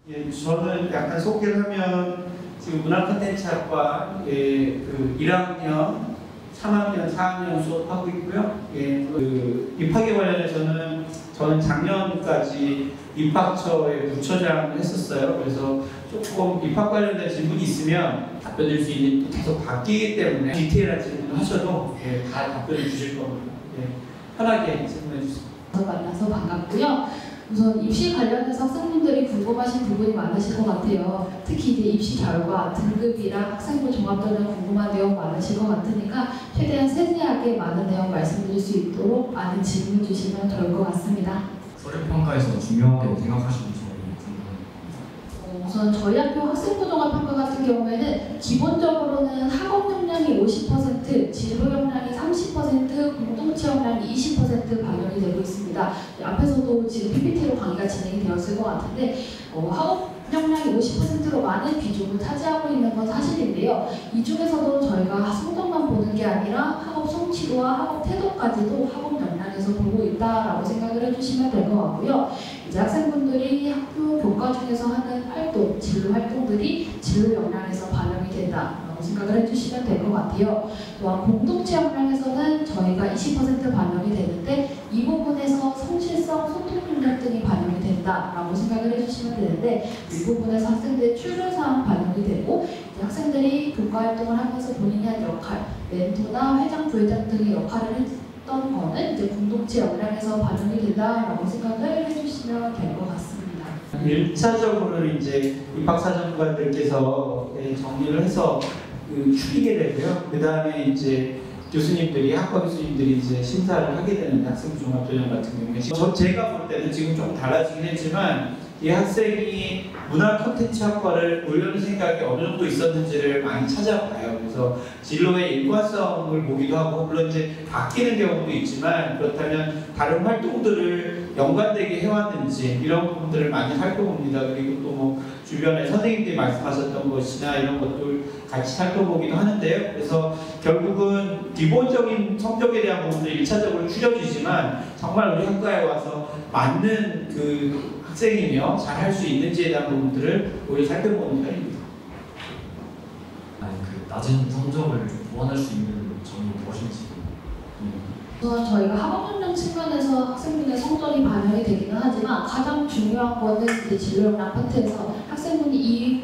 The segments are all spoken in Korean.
예, 저는 약간 소개를 하면 지금 문화콘텐츠학과 그 1학년, 3학년, 4학년 수업하고 있고요. 예, 그 입학에 관련해서는 저는 작년까지 입학처에 부처장을 했었어요. 그래서 조금 입학 관련된 질문이 있으면 답변드릴 수 있는 게 계속 바뀌기 때문에 디테일한 질문을 하셔도 예, 다 답변을 주실 겁니다. 예, 편하게 질문해 주세요. 만나서 반갑고요. 우선 입시 관련해서 학생분들이 궁금하신 부분이 많으실 것 같아요. 특히 이제 입시 결과, 등급이랑 학생부 종합전형 궁금한 내용 많으실 것 같으니까 최대한 세세하게 많은 내용 말씀드릴 수 있도록 많은 질문 주시면 좋을 것 같습니다. 서류평가에서 중요하게 생각하시는 점이 궁금합니다. 우선 저희 학교 학생부 종합평가 같은 경우에는 기본적으로는 학업 역량이 50%, 진로 역량이 30%, 공동체 역량이 20% 반영이 되고 있습니다. 앞에서도 지금 PPT로 강의가 진행이 되었을 것 같은데 학업 역량이 50%로 많은 비중을 차지하고 있는 건 사실인데요. 이 중에서도 저희가 성적만 보는 게 아니라 학업 성취도와 학업 태도까지도 학업 역량에서 보고 있다라고 생각을 해주시면 될 것 같고요. 이제 학생분들이 학교 교과 중에서 하는 활동, 진로 활동들이 진로 역량에서 반영이 된다라고 생각을 해주시면 될 것 같아요. 또한 공동체 역량에서는 저희가 20% 반영이 되는데 이 부분에서 성실성, 소통 능력 등이 반영이 된다라고 생각을 해주시면 되는데 이 부분에서 학생들의 출결사항 반영이 되고 학생들이 교과 활동을 하면서 본인이 한 역할, 멘토나 회장, 부회장 등의 역할을 했던 거는 이제 공동체 역량에서 반영이 된다라고 생각을 해주시면 될 것 같습니다. 1차적으로는 이제 입학사정관들께서 정리를 해서 추리게 되고요. 그 다음에 이제 교수님들이, 학과 교수님들이 이제 심사를 하게 되는데 학생부 종합전형 같은 경우에 제가 볼 때는 지금 좀 달라지긴 했지만 이 학생이 문화 콘텐츠 학과를 보려는 생각이 어느 정도 있었는지를 많이 찾아봐요. 그래서 진로의 일관성을 보기도 하고 물론 이제 바뀌는 경우도 있지만 그렇다면 다른 활동들을 연관되게 해왔는지 이런 부분들을 많이 살펴봅니다. 그리고 또 뭐 주변에 선생님들이 말씀하셨던 것이나 이런 것들 같이 살펴보기도 하는데요. 그래서 결국은 기본적인 성적에 대한 부분을 1차적으로 추려주지만 정말 우리 학과에 와서 맞는 그 학생이며 잘 할 수 있는지에 대한 부분들을 오히려 살펴보는 편입니다. 그 낮은 성적을 좀 보완할 수 있는 점이 무엇인지. 우선 저희가 학업 역량 측면에서 학생분의 성적이 반영이 되기는 하지만 가장 중요한 거는 이제 진로 역량 파트에서 학생분이 이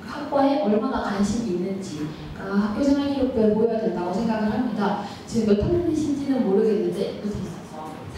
학과에 얼마나 관심이 있는지 학교 생활 기록부에 보여야 된다고 생각을 합니다. 지금 몇 학년이신지는 모르겠는데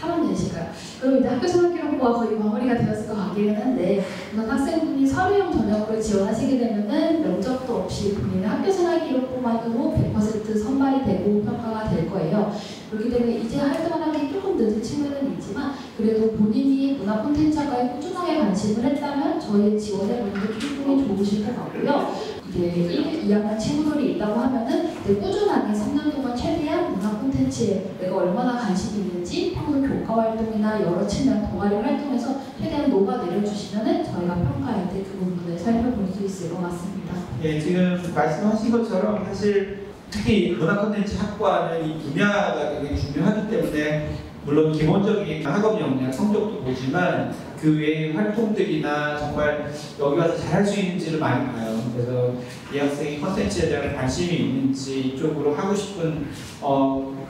3학년이실까요? 그럼 이제 학교 생활 기록부가 거의 마무리가 되었을 것 같기는 한데 우선 학생분이 서류형 전형으로 지원하시게 되면은 면접도 없이 본인의 학교 생활 기록부만으로 100% 선발이 되고 평가가 될 거예요. 그렇기 때문에 이제 활동을 하기 조금 늦은 친구는 있지만 그래도 본인이 문화 콘텐츠학과에 꾸준하게 관심을 했다면 저희의 지원해 보는 게 충분히 좋으실 것 같고요. 이제 1, 2학년 친구들이 있다고 하면은 꾸준하게 3년 동안 최대한 문화 콘텐츠에 내가 얼마나 관심이 있는지 평소 교과 활동이나 여러 측면 동아리 활동에서 최대한 녹아내려주시면은 저희가 평가할 때 그 부분을 살펴볼 수 있을 것 같습니다. 예, 지금 말씀하신 것처럼 사실 특히 문화 콘텐츠 학과는 이 분야가 되게 중요하기 때문에 물론 기본적인 학업 역량, 성적도 보지만 그 외의 활동들이나 정말 여기 와서 잘할 수 있는지를 많이 봐요. 그래서 이 학생이 콘텐츠에 대한 관심이 있는지 이쪽으로 하고 싶은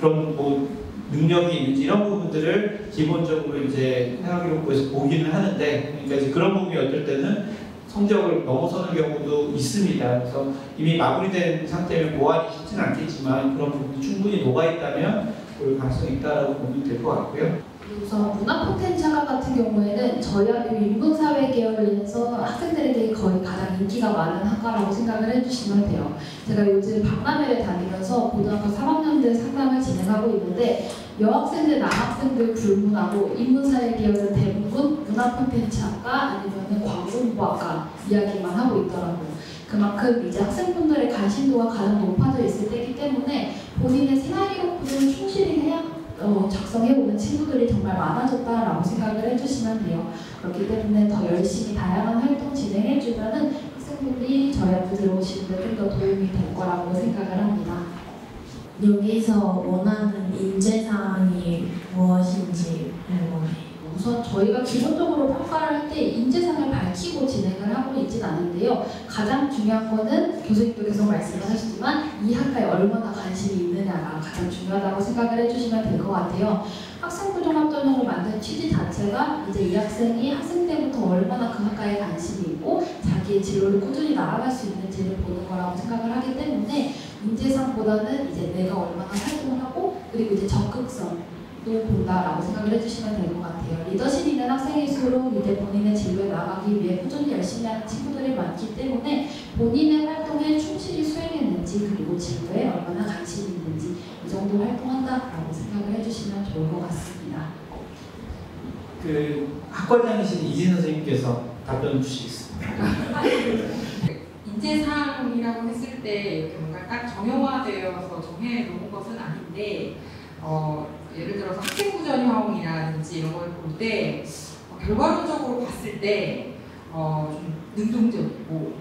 그런 뭐 능력이 있는지 이런 부분들을 기본적으로 이제 생활기록부에서 보기는 하는데 그러니까 이제 그런 부분이 어떨 때는 성적을 넘어서는 경우도 있습니다. 그래서 이미 마무리된 상태면 보완이 쉽지는 않겠지만 그런 부분이 충분히 녹아있다면 볼 가능성이 있다고 보면 될 것 같고요. 우선 문화 콘텐츠학과 같은 경우에는 저희 학교 인문사회 계열에서 학생들에게 거의 가장 인기가 많은 학과라고 생각을 해주시면 돼요. 제가 요즘 박람회를 다니면서 고등학교 3학년들 상담을 진행하고 있는데 여학생들, 남학생들 불문하고 인문사회 계열은 대부분 문화 콘텐츠학과 아니면 광고공부학과 이야기만 하고 있더라고요. 그만큼 이제 학생분들의 관심도가 가장 높아져 있을 때이기 때문에 본인의 생활기록부를 충실히 작성해오는 친구들이 정말 많아졌다라고 생각을 해주시면 돼요. 그렇기 때문에 더 열심히 다양한 활동 진행해주면은 학생분들이 저희한테 들어오시는데 좀 더 도움이 될 거라고 생각을 합니다. 여기서 원하는 인재사항이 무엇인지 궁금해요. 우선 저희가 기본적으로 평가를 할 때 인재상을 밝히고 진행을 않은데요. 가장 중요한 거는 교수님도 계속 말씀을 하시지만 이 학과에 얼마나 관심이 있느냐가 가장 중요하다고 생각을 해주시면 될 것 같아요. 학생부종합전형을 만든 취지 자체가 이제 이 학생이 학생 때부터 얼마나 그 학과에 관심이 있고 자기의 진로를 꾸준히 나아갈 수 있는지를 보는 거라고 생각을 하기 때문에 인재상보다는 이제 내가 얼마나 활동을 하고 그리고 이제 적극성도 본다라고 생각을 해주시면 될 것 같아요. 리더십 있는 학생일수록 이제 본인의 진로에 나아가기 위해 꾸준히 열심히 하는 친구들이 많기 때문에 본인의 활동에 충실히 수행했는지 그리고 진로에 얼마나 관심이 있는지 이 정도 활동한다라고 생각을 해주시면 좋을 것 같습니다. 그 학과장이신 이진 선생님께서 답변을 주시겠습니다. 인재상이라고 했을 때 이렇게 뭔가 딱 정형화되어서 정해놓은 것은 아닌데 예를 들어서 학생부전형이라든지 이런 걸 볼 때 결과론적으로 봤을 때 좀 능동적이고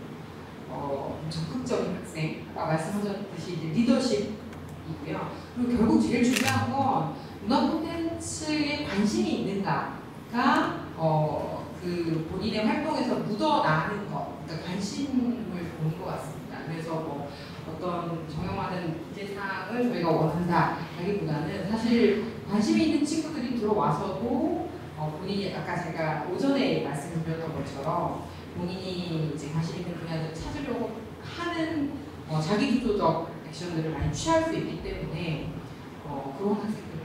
적극적인 학생, 아까 말씀하셨듯이 이제 리더십이고요. 그리고 결국 제일 중요한 건 문화 콘텐츠에 관심이 있는가가 그 본인의 활동에서 묻어나는 것, 그러니까 관심을 보는 것 같습니다. 그래서 뭐 어떤 정형화된 인재상을 저희가 원한다라기보다는 사실 관심이 있는 친구들이 들어와서도 본인이 아까 제가 오전에 말씀드렸던 것처럼 본인이 이제 관심 있는 분야를 찾으려고 하는 자기 주도적 액션들을 많이 취할 수 있기 때문에 그런 학생들을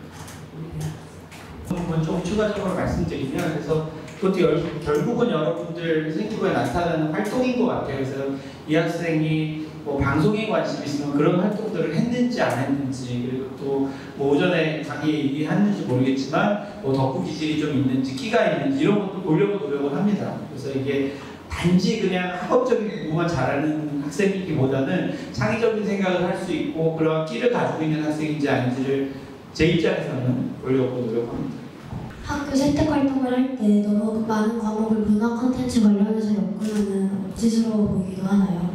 우리는 좀 추가적으로 말씀드리면 그래서 그것도 결국은 여러분들 생기부에 나타나는 활동인 것 같아요. 그래서 이 학생이 뭐 방송에 관심이 있으면 그런 활동들을 했는지 안 했는지 그리고 또 뭐 오전에 강의 했는지 모르겠지만 뭐 덕후 기질이 좀 있는지 끼가 있는지 이런 것도 보려고 노력을 합니다. 그래서 이게 단지 그냥 학업적인 공부만 잘하는 학생이기보다는 창의적인 생각을 할 수 있고 그런 끼를 가지고 있는 학생인지 아닌지를 제 입장에서는 보려고 노력합니다. 학교 세특 활동을 할 때 너무 많은 과목을 문화 콘텐츠 관련해서 엮으면 억지스러워 보이기도 하나요?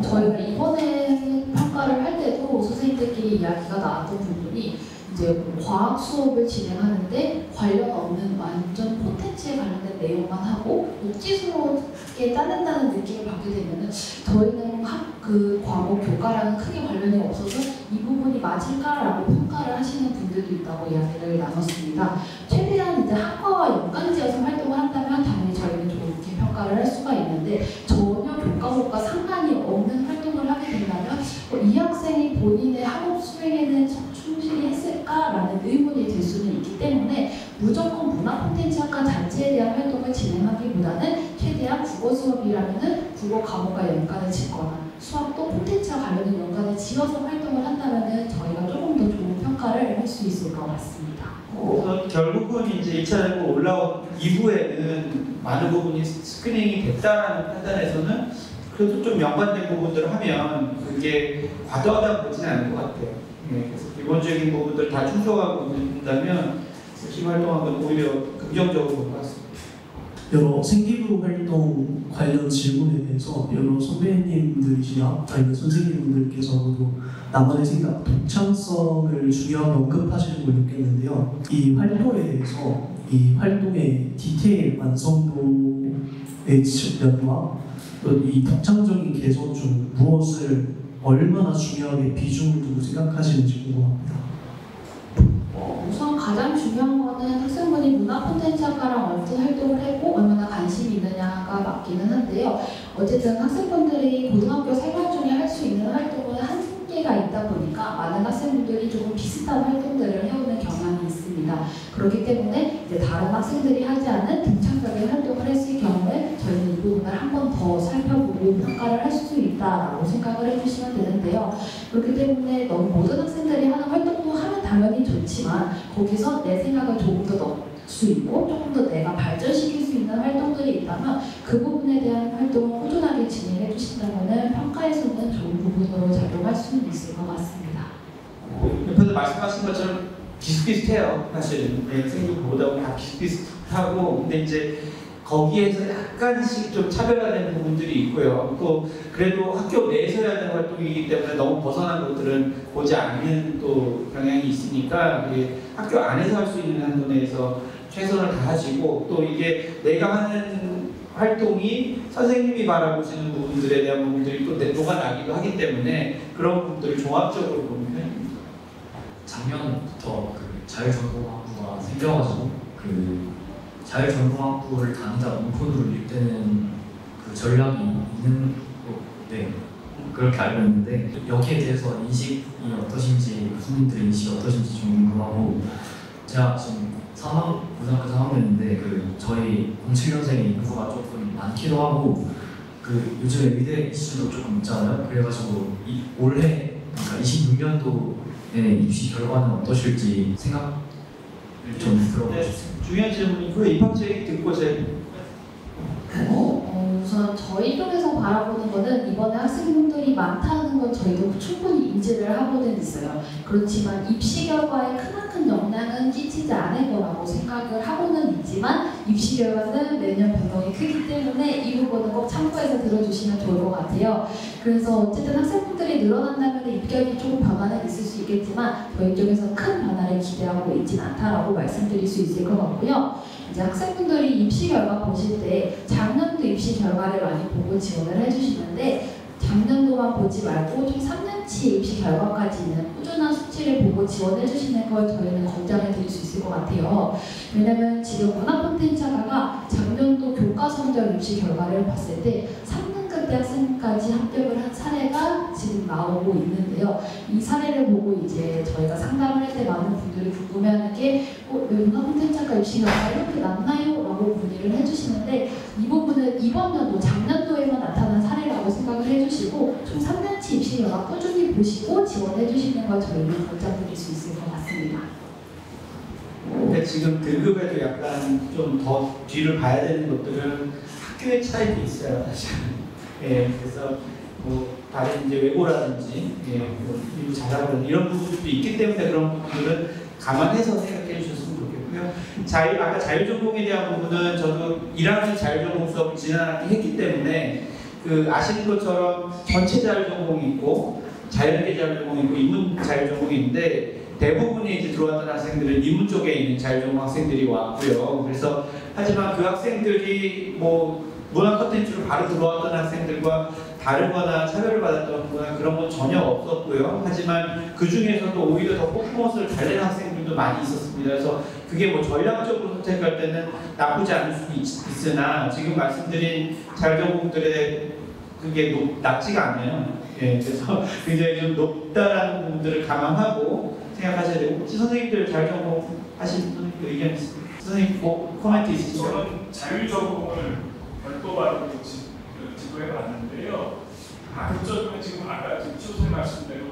저희가 이번에 평가를 할 때도 선생님들끼리 이야기가 나왔던 부분이 이제 과학 수업을 진행하는데 관련 없는 완전 콘텐츠에 관련된 내용만 하고 억지스럽게 짜낸다는 느낌을 받게 되면은 저희는 그 과목 교과랑은 크게 관련이 없어서 이 부분이 맞을까라고 평가를 하시는 분들도 있다고 이야기를 나눴습니다. 최대한 이제 학과와 연관지어서 활동을 한다면 당연히 저희는 좋게 평가를 할 수가 있는데 전혀 교과목과 상관이 없는 활동을 하게 된다면 이 학생이 본인의 학업 수행에는 충실히 했을까라는 의문이 들 수는 있기 때문에 무조건 문화 콘텐츠 학과 자체에 대한 활동을 진행하기보다는 최대한 국어 수업이라면은 국어 과목과 연관을 짓거나 수학도 콘텐츠와 관련된 연관을 지어서 활동을 한다면은 저희가 조금 더 좋은 평가를 할 수 있을 것 같습니다. 그래서 결국은 이제 2차 전공 올라온 이후에는 많은 부분이 스크린이 됐다는 판단에서는 그래도 좀 연관된 부분들을 하면 그게 과도하다 보지는 않을 것 같아요. 네, 그래서 기본적인 부분들 다 충족하고 있다면 열심히 활동한 건 오히려 긍정적으로 볼 것 같습니다. 여러 생기부 활동 관련 질문에 대해서 여러 선배님들이시나 아니면 선생님분들께서도 나만의 생각, 독창성을 중요하게 언급하시는 걸 느꼈는데요. 이 활동에 대해서 이 활동의 디테일 완성도의 측면과 또 이 독창적인 개선 중 무엇을 얼마나 중요하게 비중을 두고 생각하시는지 궁금합니다. 우선 가장 중요한 거는 학생분이 문화 콘텐츠 학과랑 어떤 활동을 했고 얼마나 관심이 있느냐가 맞기는 한데요. 어쨌든 학생분들이 고등학교 생활 중에 할 수 있는 활동은 한계가 있다 보니까 많은 학생분들이 조금 비슷한 활동들을 해오는 경향이 있습니다. 그렇기 때문에 이제 다른 학생들이 하지 않은 등창적인 활동을 했을 경우에 저희는 이 부분을 한 번 더 살펴보고 평가를 할 수 있다라고 생각을 해주시면 되는데요. 그렇기 때문에 너무 모든 학생들이 하는 활동도 하면 당연히 좋지만 거기서 내 생각을 조금 더 넣을 수 있고 조금 더 내가 발전시킬 수 있는 활동들이 있다면 그 부분에 대한 활동을 꾸준하게 진행해 주신다면 평가에서는 좋은 부분으로 작용할 수는 있을 것 같습니다. 옆에서 말씀하신 것처럼 비슷비슷해요. 사실 생기부 보다 보면 다 비슷비슷하고 근데 이제 거기에서 약간씩 좀 차별화된 부분들이 있고요. 또 그래도 학교 내에서 해야 되는 활동이기 때문에 너무 벗어난 것들은 보지 않는 또 경향이 있으니까 이게 학교 안에서 할 수 있는 한도 내에서 최선을 다하시고 또 이게 내가 하는 활동이 선생님이 바라보시는 부분들에 대한 부분들이 또 녹아나기도 하기 때문에 그런 부분들을 종합적으로 보는 편입니다. 작년부터 그 자율전공학부가 생겨가지고 그 자율전공학부를 다니다 문콘으로 일때는 그 전략이 있는 네 그렇게 알고 있는데 여기에 대해서 인식이 어떠신지 교수님들의 인식이 어떠신지 좀 궁금하고 제가 지금 고등학교 3학년인데 그 저희 07년생의 인구가 조금 많기도 하고 그 요즘에 의대 이슈도 조금 있잖아요. 그래가지고 올해 그러니까 26년도에 입시 결과는 어떠실지 생각을 좀 들어보고 싶습니다. 중요한 질문이고요. 입학제 듣고 제 우선 저희 쪽에서 바라보는 거는 이번에 학생분들이 많다는 건 저희도 충분히 인지를 하고는 있어요. 그렇지만 입시 결과에 크나큰 영향은 끼치지 않을 거라고 생각을 하고는 있지만 입시 결과는 매년 변동이 크기 때문에 이 부분은 꼭 참고해서 들어주시면 좋을 것 같아요. 그래서 어쨌든 학생분들이 늘어난다면 입결이 조금 변화는 있을 수 있겠지만 저희 쪽에서 큰 변화를 기대하고 있진 않다라고 말씀드릴 수 있을 것 같고요. 이제 학생분들이 입시 결과 보실 때 작년도 입시 결과를 많이 보고 지원을 해주시는데 작년도만 보지 말고 총 3년치 입시 결과까지는 꾸준한 수치를 보고 지원해 주시는 걸 저희는 권장해 드릴 수 있을 것 같아요. 왜냐면 지금 문화 콘텐츠하다가 작년도 교과 성적 입시 결과를 봤을 때 3등급 대학생까지 합격을 한 사례가 지금 나오고 있는데요. 이 사례를 보고 이제 저희가 상담을 할 때 많은 분들이 궁금해하는 게 왜 문화 콘텐츠학과 입시 결과 이렇게 낮나요? 라고 문의를 해주시는데 이 부분은 이번 연도 작년도에만 나타난 사례라고 생각을 해주시고 총 3년치 입시 결과 꾸준히 보시고 지원해 주시는 걸 저희는 권장드릴 수 있을 것 같습니다. 근데 지금 등급에도 약간 좀 더 뒤를 봐야 되는 것들은 학교의 차이도 있어요, 사실. 예, 그래서 뭐 다른 이제 외고라든지 뭐 일부 자사고라든지 이런 부분도 있기 때문에 그런 부분들은 감안해서 생각해 주셨으면 좋겠고요. 아까 자율전공에 대한 부분은 저도 1학년 자율전공 수업을 지난학기 했기 때문에 그 아시는 것처럼 전체 자율전공이 있고 자연계 자율전공이 있고 인문 자율전공이 있는데 대부분이 이제 들어왔던 학생들은 인문 쪽에 있는 자율전공 학생들이 왔고요. 그래서 하지만 그 학생들이 뭐 문화 콘텐츠로 바로 들어왔던 학생들과 다르거나 차별을 받았던 거나 그런 건 전혀 없었고요. 하지만 그 중에서도 오히려 더 퍼포먼스를 잘 내는 학생들도 많이 있었습니다. 그래서 그게 뭐 전략적으로 선택할 때는 나쁘지 않을 수도 있으나 지금 말씀드린 자율전공들의 그게 낮지가 않아요. 예, 그래서 굉장히 좀 높다라는 부분들을 감안하고 생각하셔야 되고 혹시 선생님들 자율전공 하신 선생님들 의견 있으세요? 선생님 뭐 코멘트 있으시죠? 저는 자율전공을 별도로 지도해봤는데요. 학급적으로 지금 아까 지금 최선생님 말씀대로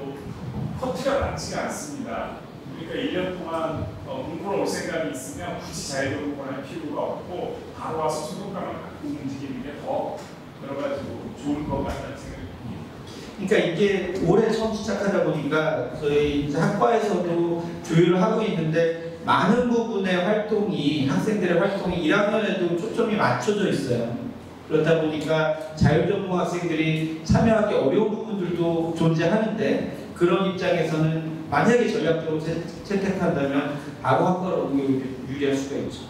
커트가 많지가 않습니다. 그러니까 1년 동안 문고를 올 생각이 있으면 굳이 자율전공을 할 필요가 없고 바로 와서 수능감을 갖고 움직이는 게 더 여러 가지로 좋은 것 같다는 생각이 듭니다. 그러니까 이게 올해 처음 시작하다 보니까 저희 이제 학과에서도 조율을 하고 있는데 많은 부분의 활동이 학생들의 활동이 1학년에도 초점이 맞춰져 있어요. 그렇다 보니까 자율전공 학생들이 참여하기 어려운 부분들도 존재하는데 그런 입장에서는 만약에 전략적으로 채택한다면 바로 학과로 옮기기 유리할 수가 있죠.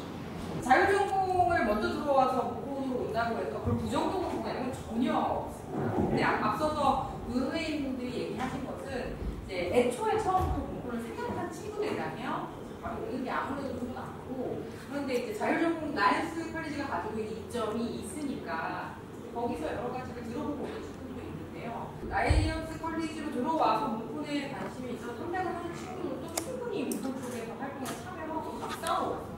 자율전공을 먼저 들어와서 문고로 온다고 해서 그걸 부정적으로 보는 건 전혀 없습니다. 근데 앞서서 선생님들이 얘기하신 것은 이제 애초에 처음부터 문고를 생각한 친구들이라면 바로 오는 게 아무래도 좀 낫고 그런데 이제 자율전공 라이언스 컬리지가 가지고 있는 이점이 있으니까 거기서 여러 가지를 들어보고 오는 친구도 있는데요. 라이언스 컬리지로 들어와서 문콘에 관심이 있어서 선택을 하는 친구들도 충분히 문콘 쪽에서 활동에 참여하고 박사로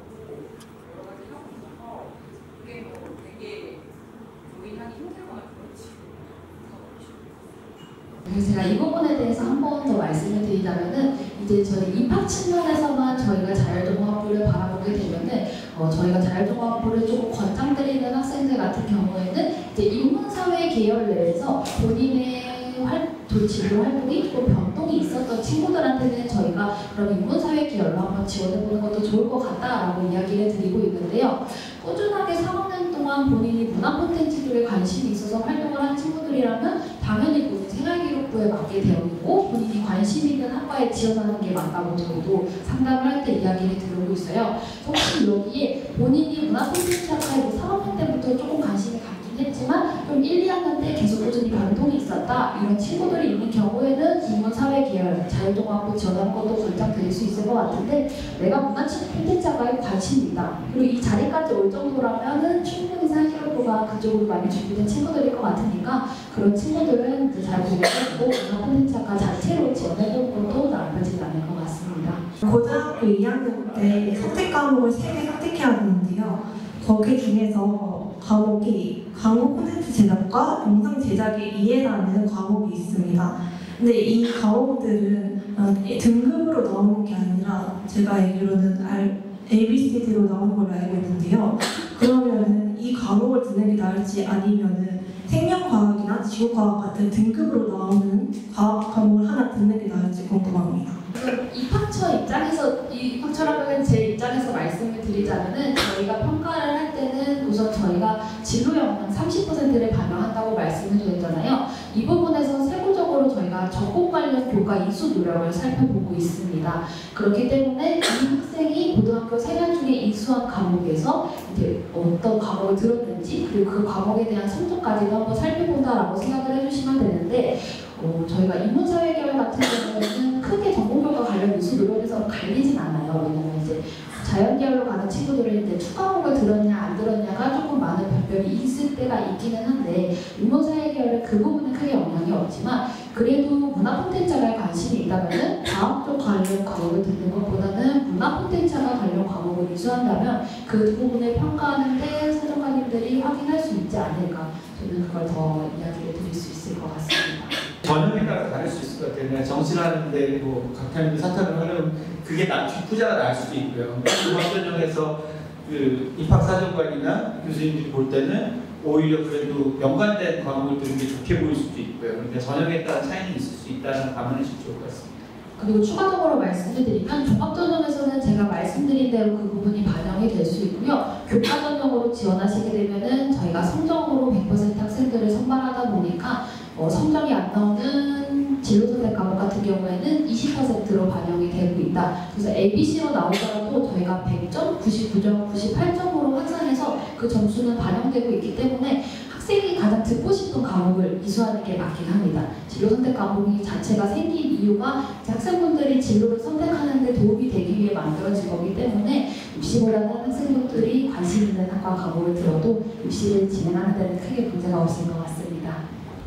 여러 가지 하고 있어서 그게 뭐 되게 조인하기 힘들거나 그렇지. 그래서 제가 이 부분에 대해서 한 번 더 말씀을 드리자면은 이제 저희 입학 측면에서만 저희가 자율전공학부를 바라보게 되면은 저희가 자율전공학부를 조금 권장드리는 학생들 같은 경우에는 이제 인문사회 계열 내에서 본인의 진로 활동이 또 변동이 있었던 친구들한테는 저희가 그럼 인문사회 계열로 한번 지원해보는 것도 좋을 것 같다라고 이야기를 드리고 있는데요. 꾸준하게 3학년 동안 본인이 문화 콘텐츠들에 관심이 있어서 활동을 한 친구들이라면 당연히 본인 생활기록부에 맞게 되어 있고 본인이 관심 있는 학과에 지원하는 게 맞다고 저희도 상담을 할 때 이야기를 들어오고 있어요. 혹시 여기에 본인이 문화 콘텐츠 학과에 3학년 때부터 때부터 조금 관심이 갖긴 했지만 좀 1, 2학년 때 계속 꾸준히 변동이 있었다 이런 친구들이 있는 경우에는 인문사회계열, 자율동학부 지원하는 것도 권장드릴 수 있을 것 같은데 내가 문화친 콘텐츠학과에 관심이 있다 그리고 이 자리까지 올 정도라면은 충분히 사실학부가 그쪽으로 많이 준비된 친구들일 것 같으니까 그런 친구들은 이제 잘 고민해보고 문화 콘텐츠학과 자체로 지원해보는 것도 나쁘지 않을 것 같습니다. 고등학교 2학년 때 선택 과목을 3개 선택해야 되는데요. 거기 중에서 과목이 광고 콘텐츠 제작과 영상 제작의 이해라는 과목이 있습니다. 근데 이 과목들은 등급으로 나오는 게 아니라 제가 알기로는 ABCD로 나오는 걸로 알고 있는데요. 그러면은 이 과목을 듣는 게 나을지 아니면은 생명과학이나 지구과학 같은 등급으로 나오는 과목을 하나 듣는 게 나을지 궁금합니다. 입학처 입장에서, 입학처라면 제 입장에서 말씀을 드리자면은 저희가 평가를 할 때는 우선 저희가 진로 역량 30%를 반영한다고 말씀을 드렸잖아요. 이 부분에서 세부적으로 저희가 전공 관련 교과 이수 노력을 살펴보고 있습니다. 그렇기 때문에 이 학생이 고등학교 4년 중에 이수한 과목에서 이제 어떤 과목을 들었는지 그리고 그 과목에 대한 성적까지도 한번 살펴본다라고 생각을 해주시면 되는데 저희가 인문사회계열 같은 경우에는 크게 전공교과 관련 이수 노력에서 갈리진 않아요. 왜냐면 이제 자연계열로 가는 친구들은 이제 추가목을 들었냐 안 들었냐가 조금 많은 변별이 있을 때가 있기는 한데 인문사회계열은 그 부분은 크게 영향이 없지만 그래도 문화 콘텐츠에 관심이 있다면은 과학 쪽 관련 과목을 듣는 것보다는 문화 콘텐츠와 관련 과목을 이수한다면 그 부분을 평가하는데 사정관님들이 확인할 수 있지 않을까 저는 그걸 더 이야기를 드릴 수 있을 것 같습니다. 전형에 따라 다를 수 있을 것 같아요. 정시하는데 뭐 각학년들 사퇴를 하면 그게 후자가 나을 수도 있고요. 중학전형에서 그 입학사정관이나 교수님들이 볼 때는 오히려 그래도 연관된 과목을 들은 게 좋게 보일 수도 있고요. 그러니까 전형에 따라 차이는 있을 수 있다는 감안해 주시면 좋을 것 같습니다. 그리고 추가적으로 말씀을 드리면 종합전형에서는 제가 말씀드린 대로 그 부분이 반영이 될 수 있고요. 교과전형으로 지원하시게 되면은 저희가 성적으로 100% 학생들을 선발하다 보니까 성적이 안 나오는 진로선택 과목 같은 경우에는 20%로 반영이 되고 있다. 그래서 ABC로 나오더라도 저희가 100점, 99점, 98점으로 환산해서 그 점수는 반영되고 있기 때문에 학생이 가장 듣고 싶은 과목을 이수하는 게 맞긴 합니다. 진로선택 과목이 자체가 생긴 이유가 학생분들이 진로를 선택하는 데 도움이 되기 위해 만들어진 거기 때문에 입시보다는 학생분들이 관심 있는 학과 과목을 들어도 입시를 진행하는 데는 크게 문제가 없을 것 같습니다.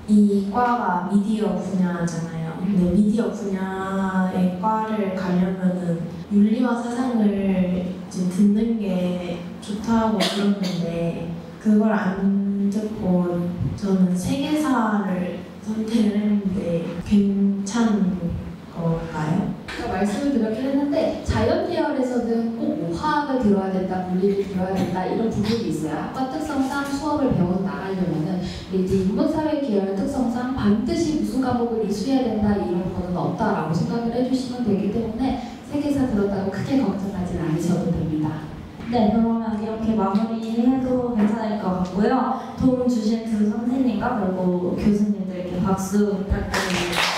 이 과가 미디어 분야잖아요. 근데 미디어 분야의 과를 가려면은 윤리와 사상을 이제 듣는 게 좋다고 들었는데 그걸 안 듣고 저는 세계사를 선택을 했는데 괜찮은 건가요? 말씀을 드렸긴 했는데 자연 계열에서는 꼭 뭐 화학을 들어야 된다, 물리를 들어야 된다 이런 부분이 있어요. 학과 특성상 수업을 배워 나가려면은 이제 인문사회 계열 특성상 반드시 무슨 과목을 이수해야 된다 이런 거는 없다라고 생각을 해주시면 되기 때문에 세계사 들었다고 크게 걱정하지 않으셔도 됩니다. 네, 그러면 이렇게 마무리해도 괜찮을 것 같고요. 도움 주신 두 선생님과 그리고 교수님들께 박수 부탁드립니다.